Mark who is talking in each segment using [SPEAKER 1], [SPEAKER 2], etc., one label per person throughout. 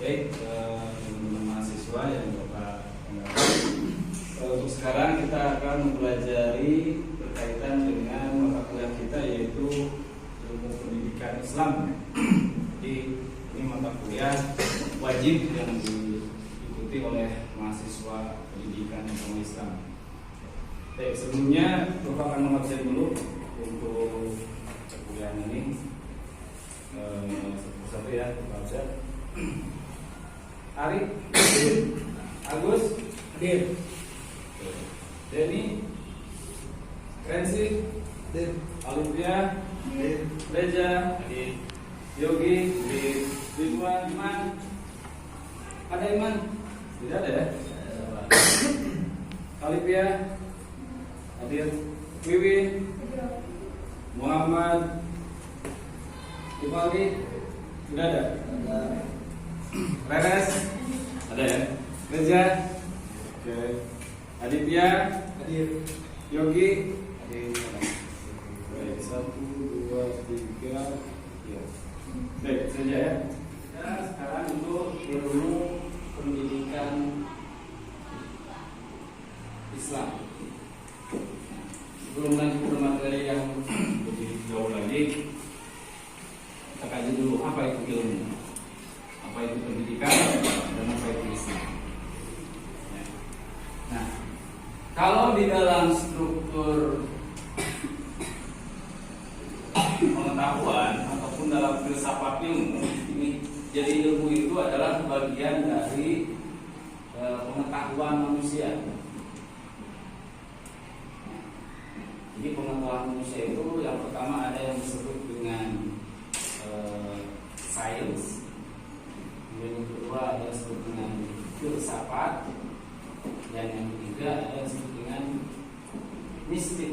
[SPEAKER 1] Baik, teman-teman mahasiswa yang Bapak kenalkan, untuk sekarang kita akan mempelajari berkaitan dengan mata kuliah kita, yaitu ilmu pendidikan Islam. Jadi ini mata kuliah wajib yang diikuti oleh mahasiswa pendidikan agama Islam. Baik, sebelumnya Bapak akan mengabsen dulu untuk kuliah ini. Satu ya, Bapak absen. Ari, Agus, Dir, Denny, Rensi, Dir, Alivia, Dir, Reja, Dir, Yogi, Dir, Ridwan, Iman. Ada Iman? Tidak ada ya? Alivia, Hadir, Wiwin, Muhammad, Ivaldi, tidak ada? Reres, ada ya? Reza, oke. Aditya, hadir. Yogi, hadir. Baik, 1, 2, 3, ya. Baik, saja ya. Nah, sekarang untuk ilmu pendidikan Islam. Sebelum lanjut ke materi yang lebih jauh lagi, kita kaji dulu apa itu ilmu, apa itu pendidikan, dan apa itu Islam. Nah, kalau di dalam struktur pengetahuan ataupun dalam filsafat ilmu ini, jadi ilmu itu adalah bagian dari pengetahuan manusia. Jadi pengetahuan manusia itu yang pertama ada yang disebut dengan sains, kemudian yang kedua ada yang disebut dengan filsafat, dan yang ketiga ada yang disebut dengan mistik.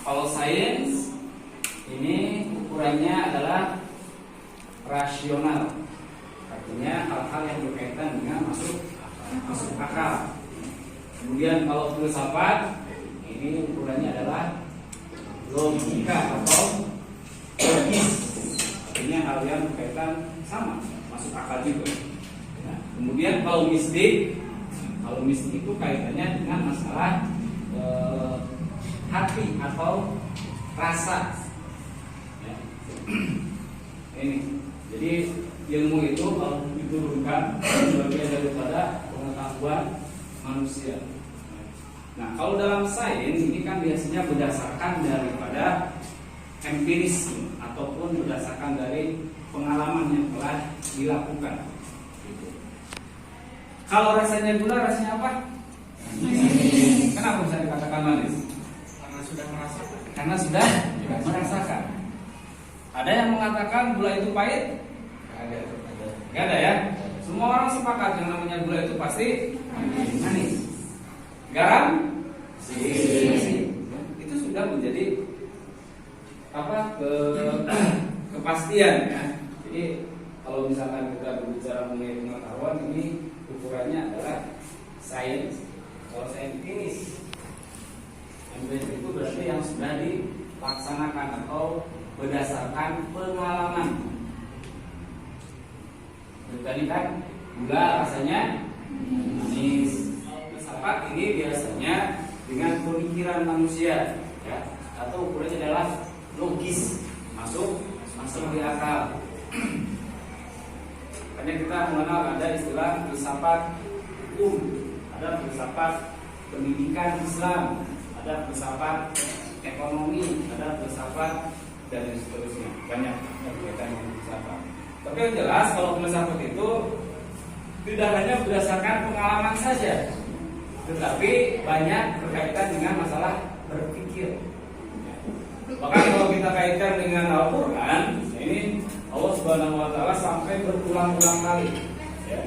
[SPEAKER 1] Kalau sains ini ukurannya adalah rasional, artinya hal-hal yang berkaitan dengan masuk akal. Kemudian kalau filsafat ini ukurannya adalah logika atau logis, artinya hal yang berkaitan sama masuk akal juga. Nah, kemudian kalau mistik itu kaitannya dengan masalah hati atau rasa. Ya. Ini, jadi ilmu itu kalau diturunkan sebagai daripada pengetahuan manusia. Nah, kalau dalam sains ini kan biasanya berdasarkan daripada empiris ataupun berdasarkan dari pengalaman yang telah dilakukan. Gitu. Kalau rasanya gula, rasanya apa? Manis. Kenapa bisa dikatakan manis?
[SPEAKER 2] Karena sudah merasakan.
[SPEAKER 1] Karena sudah merasakan. Ada yang mengatakan gula itu pahit? Gak ada ya? Semua orang sepakat yang namanya gula itu pasti manis. Garam? Itu sudah menjadi kepastian ya. Jadi kalau misalkan kita berbicara mengenai pengetahuan, ini ukurannya adalah sains. Kalau saintis, empiris itu berarti yang sudah dilaksanakan atau berdasarkan pengalaman. Tadi kan gula rasanya manis. Filsafat ini biasanya dengan pemikiran manusia, ya, atau ukurannya adalah logis, masuk di akal. Karena kita mengenal ada istilah filsafat hukum, ada filsafat pendidikan Islam, ada filsafat ekonomi, ada filsafat dan seterusnya, banyak berkaitan dengan filsafat. Tapi yang jelas kalau filsafat itu tidak hanya berdasarkan pengalaman saja, tetapi banyak berkaitan dengan masalah berpikir. Bahkan kalau kita kaitkan dengan Al-Quran, ini Allah Subhanahu Wa Taala sampai berulang-ulang kali. Ya.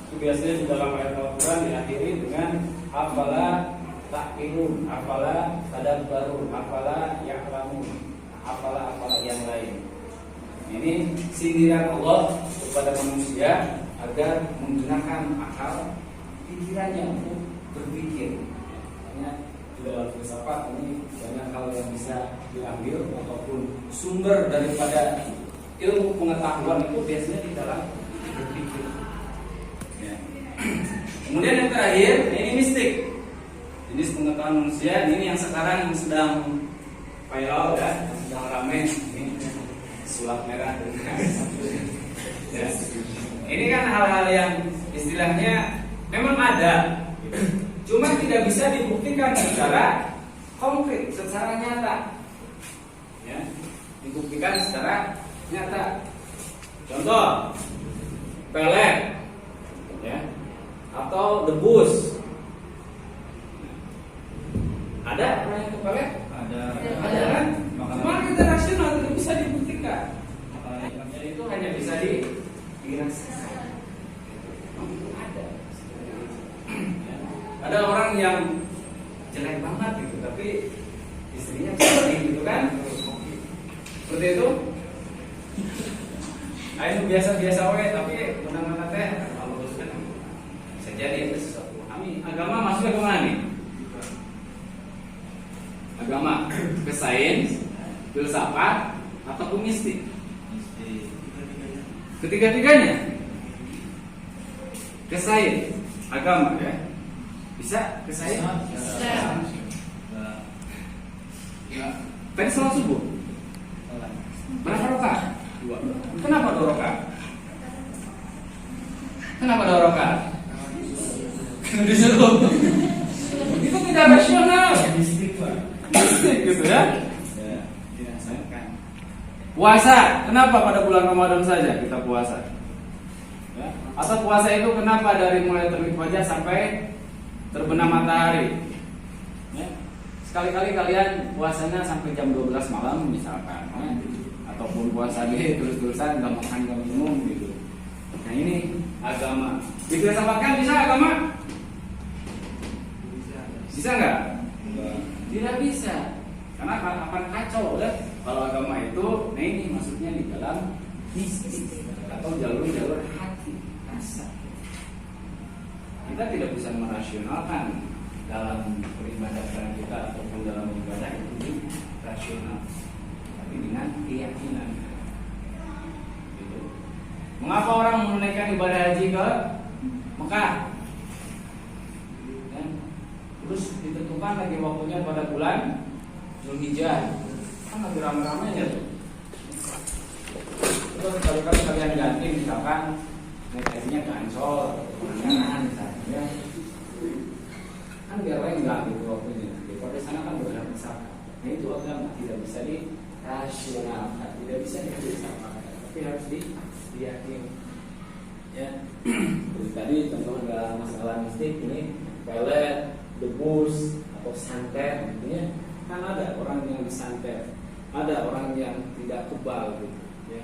[SPEAKER 1] Itu biasanya di dalam ayat Al-Quran diakhiri dengan afala ta'qilun, afala tadabbarun, afala ya'lamun, afala yang lain. Ini sindiran Allah kepada manusia agar menggunakan akal pikirannya untuk berpikir. Makanya di dalam filsafat ini banyak hal yang bisa diambil ataupun sumber daripada ilmu pengetahuan itu biasanya di dalam berpikir. Ya. Kemudian yang terakhir, ini mistik. Jenis pengetahuan manusia ini yang sekarang sedang viral ya, sedang ramai ini sulap merah. Ya. Ini kan hal-hal yang istilahnya memang ada, cuma tidak bisa dibuktikan secara konkret, secara nyata. Ya, dibuktikan secara nyata. Contoh, pelet, ya, atau debus. Ada orang yang pelet? Ada kan? Cuma kita rasional tidak bisa dibuktikan. Jadi itu hanya bisa dirasakan. Ada orang yang jelek banget gitu, tapi istrinya cantik gitu kan? Seperti itu. Nah itu biasa-biasa we, tapi benar-benar teh kalau kan bisa jadi ada sesuatu. Kami agama masuk ke mana nih? Agama ke sains, filsafat, atau ke mistik? Ketiga-tiganya. Ke sains, agama ya. Bisa ke sains? Ya. Tadi salat subuh. Berapa rakaat? 2. Kenapa 2 rakaat? Kenapa 2 rakaat? Disuruh. Itu tidak rasional. Mistik gitu ya. Dirasakan. Puasa, kenapa pada bulan Ramadan saja kita puasa? Ya. Atau puasa itu kenapa dari mulai terbit fajar sampai terbenam matahari? Ya. Sekali-kali kalian puasanya sampai jam 12 malam misalkan, ya. Ataupun puasa deh terus-terusan nggak makan nggak minum gitu. Nah ini agama. Difilsafatkan bisa agama? Bisa nggak? Tidak bisa, karena akan kacau ya. Kalau agama itu, nah ini maksudnya di dalam mistik atau jalur-jalur hati, rasa. Kita tidak bisa merasionalkan dalam peribadatan kita ataupun dalam ibadah itu rasional, tapi dengan keyakinan. Gitu. Mengapa orang menunaikan ibadah haji ke Mekah? Terus ditentukan lagi waktunya pada bulan Zulhijjah. Kan lagi ramai-ramainya tuh. Terus kali-kali kalian ganti misalkan naik hajinya ke Ancol, Pangandaran misalnya. Kan biar lain enggak gitu waktunya. Kalau di sana kan berada besar. Nah itu agama tidak bisa dirasionalkan, tidak bisa difilsafatkan, tapi harus diyakini. Ya. Tadi contoh ada masalah mistik ini pelet, debus atau santet, ya. Kan ada orang yang disantet, ada orang yang tidak kebal gitu, ya.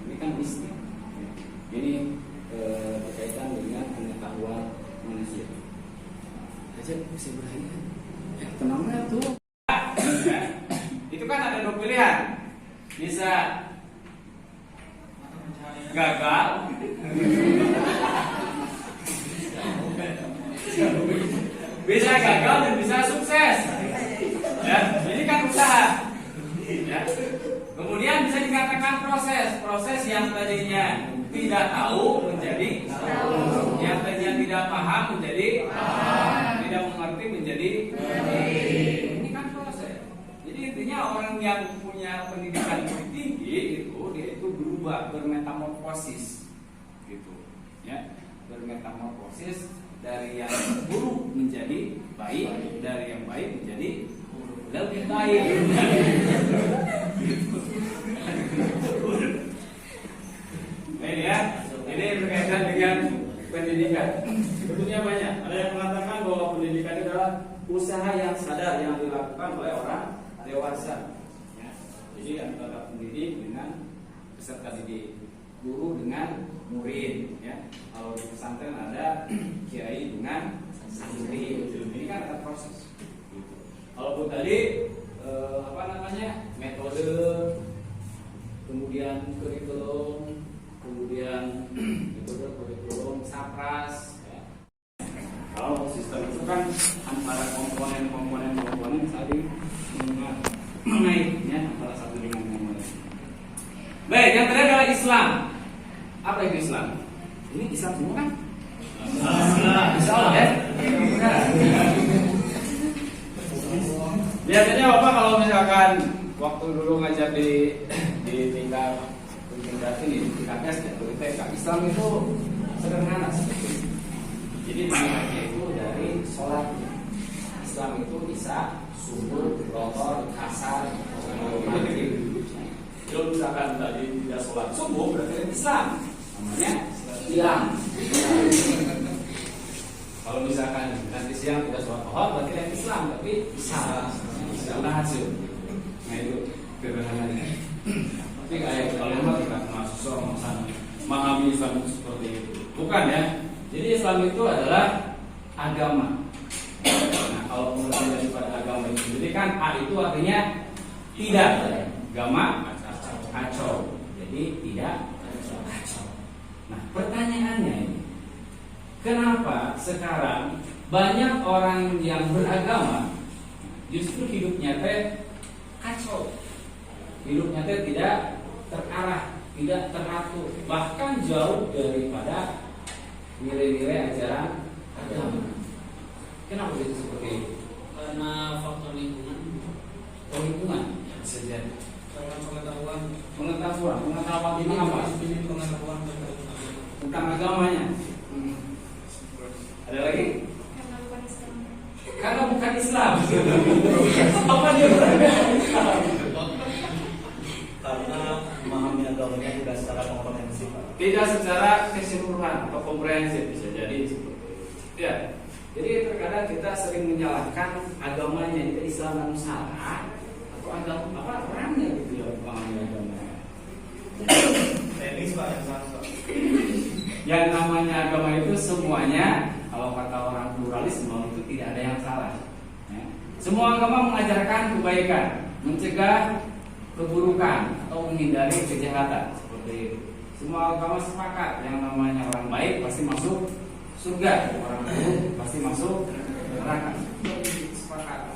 [SPEAKER 1] Ini kan mistik. Ya. Ini berkaitan dengan pengetahuan manusia. Aja bisa berani. Tenangnya tuh. Ya. Itu kan ada 2 pilihan. Bisa gagal. Bisa gagal dan bisa sukses. Ya, ini kan usaha. Ya. Kemudian bisa dikatakan proses yang tadinya tidak tahu menjadi tahu, yang tadinya tidak paham menjadi paham, tidak mengerti menjadi mengerti. Ini kan proses. Jadi intinya orang yang punya pendidikan tinggi itu dia itu berubah, bermetamorfosis, gitu. Ya, bermetamorfosis dari yang buruk menjadi baik, dari yang baik menjadi lebih baik. Ini ya, ini berkaitan dengan pendidikan. Sebetulnya banyak. Ada yang mengatakan bahwa pendidikan itu adalah usaha yang sadar yang dilakukan oleh orang dewasa. Ya. Jadi antara pendidik dengan peserta didik, guru dengan murid. Ya. Kalau di pesantren ada kiai dengan santri. Ini kan ada proses. Walaupun tadi metode, kemudian kurikulum, kemudian metode kurikulum sapras. Ya. Kalau sistem itu kan antara komponen saling mengait, ya, antara satu dengan yang lain. Baik, yang terakhir adalah Islam. Apa itu Islam? Ini Islam semua kan? Insya Allah ya. Biasanya Bapak kalau misalkan waktu dulu ngajar di tingkat ini, di tingkat SD atau TK, Islam itu sederhana seperti itu. Jadi dimulainya itu dari sholat. Islam itu bisa subuh, lohor, asar, begitu. Kalau misalkan tadi tidak sholat subuh berarti Islam, namanya Islam. Kalau misalkan nanti siang tidak sholat lohor berarti Islam, tapi Islam. Islam hasil. Nah itu sederhananya. Tapi kayak kalau kita mahasiswa memahami Islam itu seperti itu, bukan ya? Jadi Islam itu adalah agama. Nah kalau kemudian daripada agama itu sendiri kan A itu artinya tidak, agama kacau. Jadi tidak kacau. Nah pertanyaannya ini, kenapa sekarang banyak orang yang beragama justru hidupnya teh kacau, hidupnya teh tidak terarah, tidak teratur, bahkan jauh daripada nilai-nilai ajaran agama. Kenapa itu seperti itu?
[SPEAKER 2] Karena faktor lingkungan.
[SPEAKER 1] Oh, lingkungan bisa jadi.
[SPEAKER 2] Karena pengetahuan
[SPEAKER 1] ini apa?
[SPEAKER 2] Pengetahuan
[SPEAKER 1] Tentang agamanya. Ada lagi? Karena bukan Islam. Apa dia beragama Islam?
[SPEAKER 3] Karena memahami agamanya tidak secara komprehensif.
[SPEAKER 1] Tidak secara keseluruhan atau komprehensif, bisa jadi seperti itu. Ya. Jadi terkadang kita sering menyalahkan agamanya, itu Islam yang salah atau agama apa orangnya gitu ya, memahami agamanya.
[SPEAKER 3] Teknis Pak yang salah.
[SPEAKER 1] Yang namanya agama itu semuanya, kalau kata orang pluralisme itu tidak ada yang salah. Ya. Semua agama mengajarkan kebaikan, mencegah keburukan atau menghindari kejahatan seperti itu. Semua agama sepakat yang namanya orang baik pasti masuk surga, orang buruk pasti masuk neraka. Sepakat.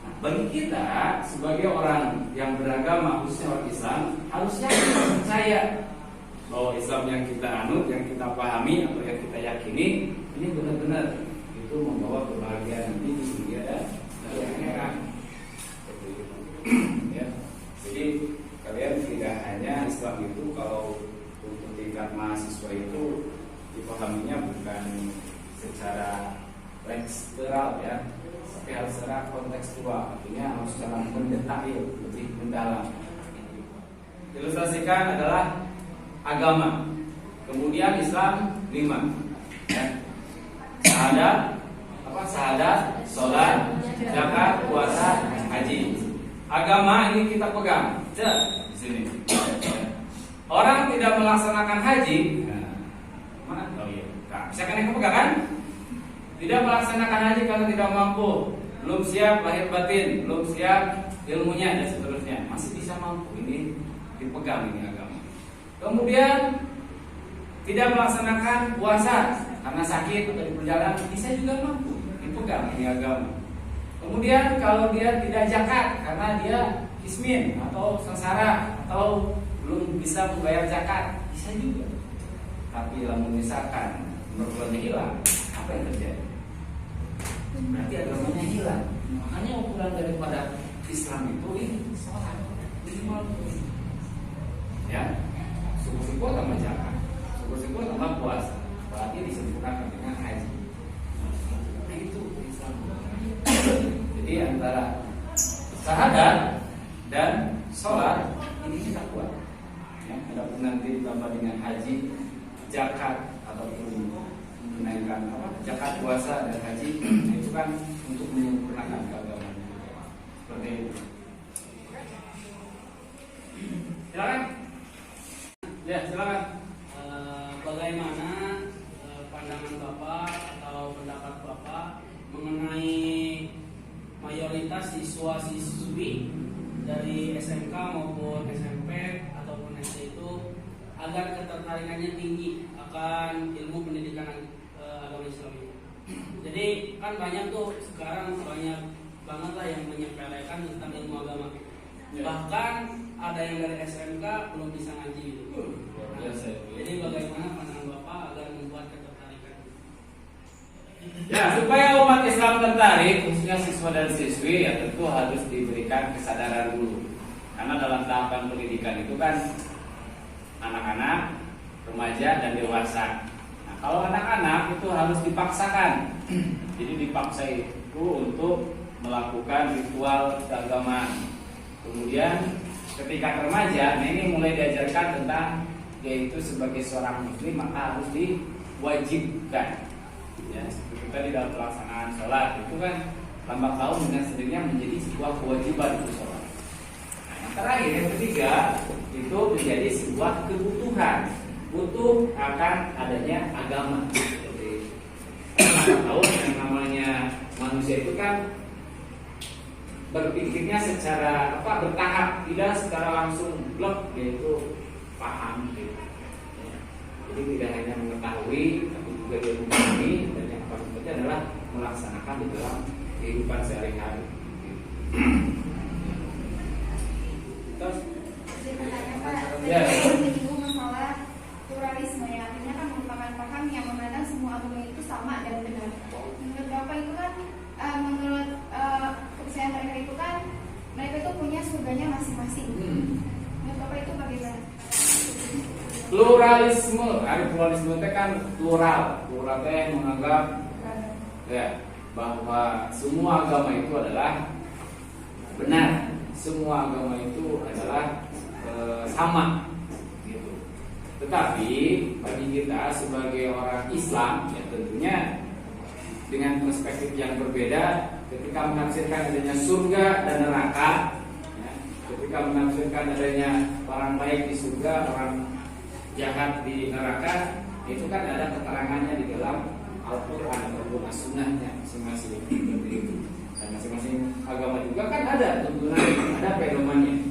[SPEAKER 1] Nah, bagi kita sebagai orang yang beragama khususnya orang Islam harusnya kita percaya bahwa Islam yang kita anut, yang kita pahami atau yang kita yakini ini benar-benar itu membawa kebahagiaan nanti di dunia dan di akhirat. Ya. Jadi kalian tidak hanya Islam itu kalau untuk tingkat mahasiswa itu dipahaminya bukan secara lekstural ya, tapi harus secara kontekstual, artinya harus secara mendetail, lebih mendalam. Ilustrasikan adalah agama, kemudian Islam 5 ya. Syahadat, sholat, zakat, puasa, haji. Agama ini kita pegang. Di sini. Orang tidak melaksanakan haji, mana? Oh iya. Nah, misalkan yang pegang kan? Tidak melaksanakan haji karena tidak mampu, belum siap lahir batin, belum siap ilmunya dan seterusnya. Masih bisa mampu, ini dipegang ini agama. Kemudian tidak melaksanakan puasa karena sakit atau di perjalanan, bisa juga mampu, dipegang ini agama. Kemudian kalau dia tidak zakat karena dia kismin atau sengsara atau belum bisa membayar zakat, bisa juga. Tapi kalau misalkan perbuatannya hilang, apa yang terjadi? Berarti agamanya hilang. Makanya ukuran daripada Islam itu ini sholat minimal. Ya, syukur tambah zakat, syukur tambah puasa. Berarti disebutkan dengan haji. Nah itu Islam. Jadi antara syahadat dan sholat ini kita kuat. Ya, adapun nanti ditambah dengan haji, zakat ataupun menaikkan zakat, puasa dan haji itu kan untuk menyempurnakan keagamaan. Seperti itu. Silakan. Ya, silakan.
[SPEAKER 2] Bagaimana pandangan Bapak atau pendapat Bapak mengenai mayoritas siswa-siswi dari SMK maupun SMP ataupun SD itu agar ketertarikannya tinggi akan ilmu pendidikan agama Islam ini. Jadi kan banyak tuh sekarang banyak banget lah yang menyepelekan tentang ilmu agama.
[SPEAKER 1] Ya.
[SPEAKER 2] Bahkan ada yang dari SMK belum bisa ngaji gitu.
[SPEAKER 1] Biasa.
[SPEAKER 2] Jadi bagaimana pandangan Bapak agar
[SPEAKER 1] tertarik, khususnya siswa dan siswi, ya tentu harus diberikan kesadaran dulu. Karena dalam tahapan pendidikan itu kan anak-anak, remaja, dan dewasa. Nah, kalau anak-anak itu harus dipaksakan. Jadi dipaksa itu untuk melakukan ritual keagamaan. Kemudian ketika remaja, nah ini mulai diajarkan tentang yaitu sebagai seorang muslim maka harus diwajibkan. Ya, seperti tadi dalam pelaksanaan sholat itu kan lambat laun dengan sendirinya menjadi sebuah kewajiban untuk sholat. Nah, yang terakhir yang ketiga itu menjadi sebuah kebutuhan, butuh akan adanya agama. Jadi lambat laun yang namanya manusia itu kan berpikirnya secara bertahap, tidak secara langsung blok, yaitu paham gitu. Ya. Jadi tidak hanya mengetahui tapi juga dia memahami, dan yang paling penting adalah melaksanakan di dalam kehidupan sehari-hari. Terus ya,
[SPEAKER 4] menyinggung masalah pluralisme, ya artinya kan merupakan paham yang memandang semua agama itu sama dan benar. Menurut Bapak itu kan menurut kepercayaan mereka itu kan mereka itu punya surganya masing-masing. Menurut Bapak itu bagaimana?
[SPEAKER 1] Pluralisme, pluralisme itu kan plural itu yang menganggap ya bahwa semua agama itu adalah benar, semua agama itu adalah sama, gitu. Tetapi bagi kita sebagai orang Islam, ya tentunya dengan perspektif yang berbeda, ketika menafsirkan adanya surga dan neraka, ya, ketika menafsirkan adanya orang baik di surga, orang jahat di neraka, itu kan ada keterangannya di dalam Al-Quran ataupun As-Sunnahnya masing-masing seperti itu. Dan masing-masing agama juga kan ada tuntunan, ada pedomannya.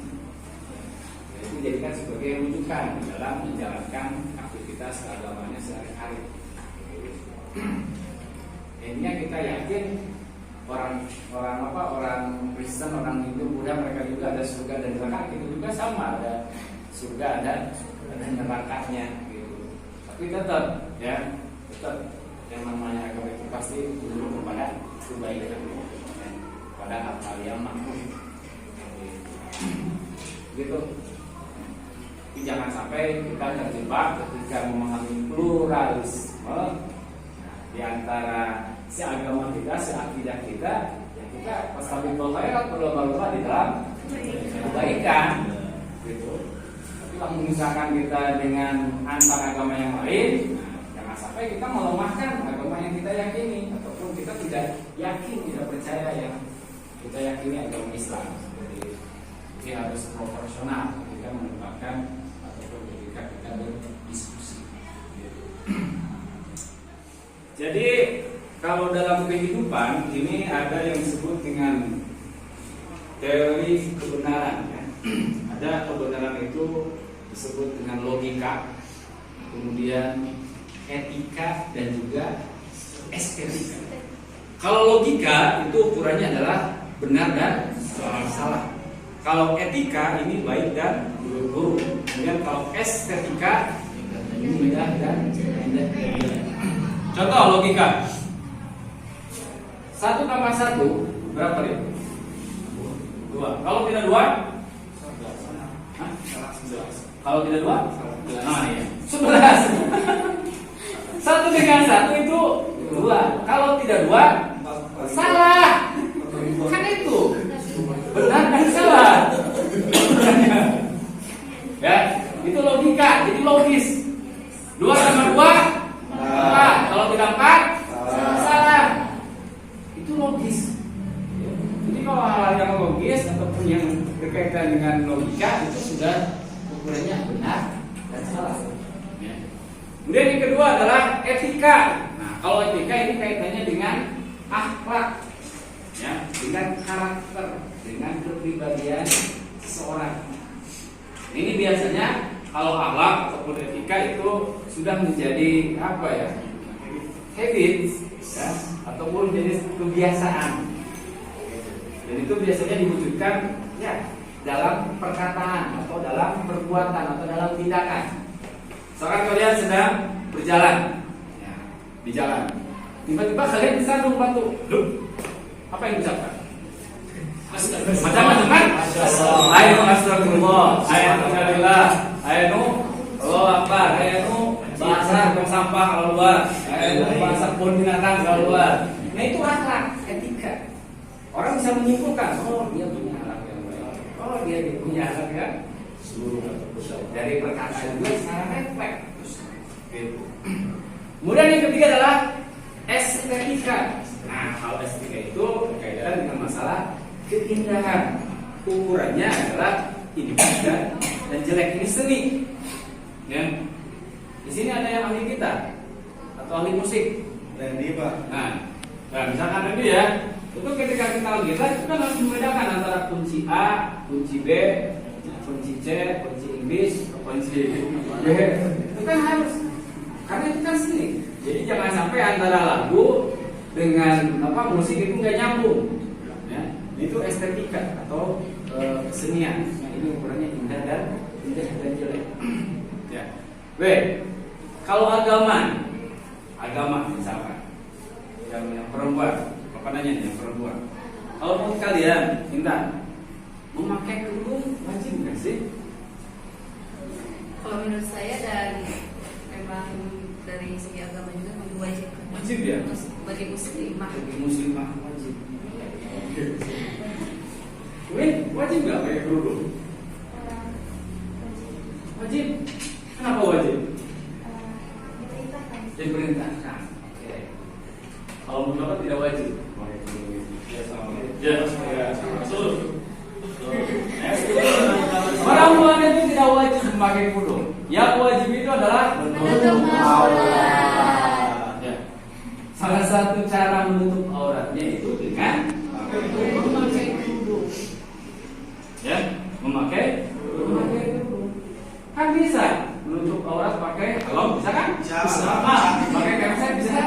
[SPEAKER 1] Itu dijadikan sebagai rujukan dalam menjalankan aktivitas keagamaan sehari-hari. Intinya kita yakin orang Kristen, orang Hindu, Buddha, mereka juga ada surga dan neraka. Itu juga sama, ada surga dan nerakanya gitu. Tapi tetap yang namanya agama itu pasti menuju kepada kebaikan, pada hal-hal yang makruh gitu. Tapi jangan sampai kita terjebak ketika memahami pluralisme di antara seagama kita, seakidah kita, ya kita fastabiqul khairat, berlomba-lomba di dalam kebaikan gitu. Tapi kalau memisahkan kita dengan antar agama yang lain, jangan sampai kita melemahkan agama yang kita yakini, ataupun kita tidak yakin, tidak percaya yang kita yakini agama Islam. Jadi harus proporsional ketika menempatkan ataupun ketika kita berdiskusi. Jadi kalau dalam kehidupan ini ada yang disebut dengan teori kebenaran, ya. Ada kebenaran itu disebut dengan logika, kemudian etika, dan juga estetika. Kalau logika itu ukurannya adalah benar dan salah. Kalau etika ini baik dan buruk. Kemudian kalau estetika ini mudah dan indah. Contoh logika. 1 tambah 1 berapa dia? 2. Kalau tidak 2? Hah? 11. Kalau tidak 2? Nah, iya. 11. 1 dengan 1 itu 2. Kalau tidak 2, salah. Kan itu benar dan salah. Ya, itu logika. Jadi logis. 2 tambah 2 4. Kalau tidak 4, salah. Itu logis. Jadi kalau hal yang logis ataupun yang berkaitan dengan logika itu sudah ukurannya benar dan salah. Ya. Kemudian yang kedua adalah etika. Nah, kalau etika ini kaitannya dengan akhlak, ya, dengan karakter, dengan kepribadian seseorang. Ini biasanya kalau akhlak ataupun etika itu sudah menjadi habit, ya, ataupun jadi kebiasaan. Dan itu biasanya diwujudkan ya dalam perkataan atau dalam perbuatan atau dalam tindakan. Seorang kalian sedang berjalan, ya, di jalan, tiba-tiba kalian disandung batu, Apa yang diucapkan? Macam-macam kan? Ayo astagfirullah, ayo alhamdulillah, ayo Allah Akbar, ayo bahasa tong sampah keluar, ayo bahasa kebun binatang keluar. Nah itu akhlak, etika. Orang bisa menyimpulkan, oh dia punya akhlak yang baik, oh dia punya akhlak yang seluruh dari perkataan dia secara refleks. Gitu. Kemudian yang ketiga adalah estetika. Nah, hal estetika itu berkaitan dengan masalah keindahan. Ukurannya adalah indah dan jelek ini seni. Ya. Di sini ada yang ahli gitar atau ahli musik.
[SPEAKER 3] Randy Pak.
[SPEAKER 1] Nah misalkan tadi ya, itu ketika kita ahli gitar kita harus membedakan antara kunci A, kunci B, kunci C, kunci Inggris, kunci B. Itu kan harus, karena itu kan seni. Jadi jangan sampai antara lagu dengan musik itu nggak nyambung. Ya, itu estetika atau kesenian. Nah, ini ukurannya indah dan jelek. Ya. B. Kalau agama misalkan yang perempuan, apa nanya yang perempuan? Kalau menurut kalian, Intan, memakai kerudung wajib nggak sih?
[SPEAKER 5] Kalau menurut saya dan memang dari segi agama juga wajib.
[SPEAKER 1] Wajib ya?
[SPEAKER 5] Bagi muslimah.
[SPEAKER 1] Bagi muslimah wajib. Win, wajib nggak pakai kerudung? Wajib. Kenapa wajib? Diperintahkan. Oke. Kalau menurut Bapak tidak wajib. Ya, perempuan itu tidak wajib memakai kerudung. Yang wajib itu adalah
[SPEAKER 5] Menutup aurat.
[SPEAKER 1] Ya. Salah satu cara menutup auratnya itu dengan memakai kerudung. Ya, memakai kerudung. Kan bisa menutup aurat pakai helm, bisa kan? Bisa. Pakai kepset bisa?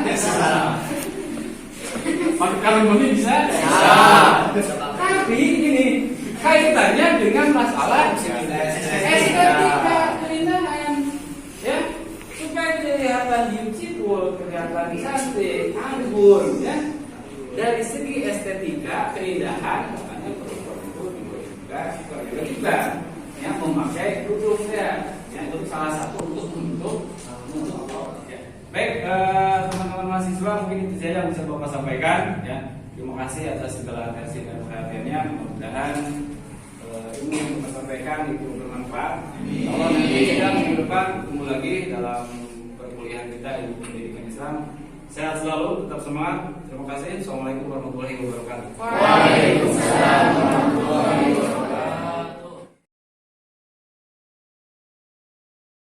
[SPEAKER 1] Pakai kalung bumi bisa? Bisa. Tapi ini kaitannya dengan masalah estetika keindahan, ya, supaya kelihatan beautiful, kelihatan cantik, anggun, ya. Dari segi estetika keindahan, makanya perempuan itu juga yang memakai kerudung ya. Itu salah satu untuk aurat. Ya. Baik, teman-teman mahasiswa, mungkin itu saja yang bisa Bapak sampaikan. Ya. Terima kasih atas segala atensi dan perhatiannya. Mudah-mudahan ini yang Bapak sampaikan itu bermanfaat. Kalau nanti kita minggu depan ketemu lagi dalam perkuliahan kita Ilmu Pendidikan Islam. Sehat selalu, tetap semangat. Terima kasih. Assalamualaikum warahmatullahi wabarakatuh.
[SPEAKER 5] Waalaikumsalam.